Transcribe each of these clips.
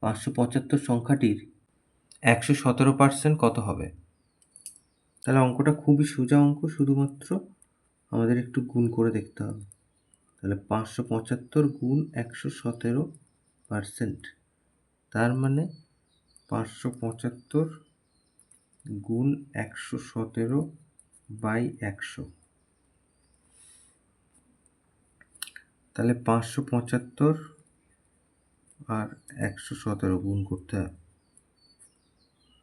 575 সংখ্যাটির 117% কত হবে? তাহলে অঙ্কটা খুবই সোজা অঙ্ক, শুধুমাত্র আমাদের একটু গুণ করে দেখতে হবে। তাহলে 575 গুণ 117%, তার মানে 575 গুণ 117/100। তাহলে 575 আর 117 গুণ করতে হবে।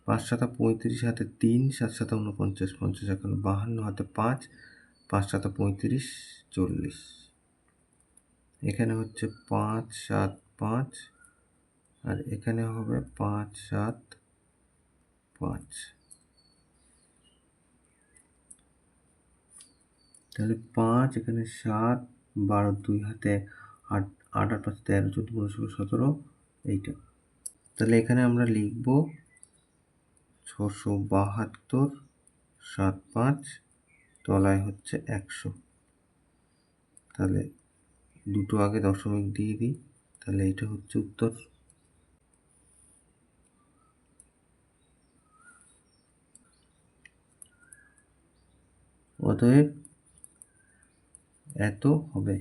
5 সাতা 35, হাতে 3, 7 সাতা 49, 50 একান্ন 52, হাতে 5, 5 সাতা 35, 40। এখানে হচ্ছে 5 7 5, আর এখানে হবে 5 7 5। তাহলে 5, এখানে 7, 12, 2 হাতে 8, 8 আর 5 13, 14, 15, 16, 17, এইটা। তাহলে এখানে আমরা লিখব 672, 7 5, তলায় হচ্ছে 100। তাহলে দুটো আগে দশমিক দিয়ে দিই, তাহলে এটা হচ্ছে উত্তর। অতএব এত হবে।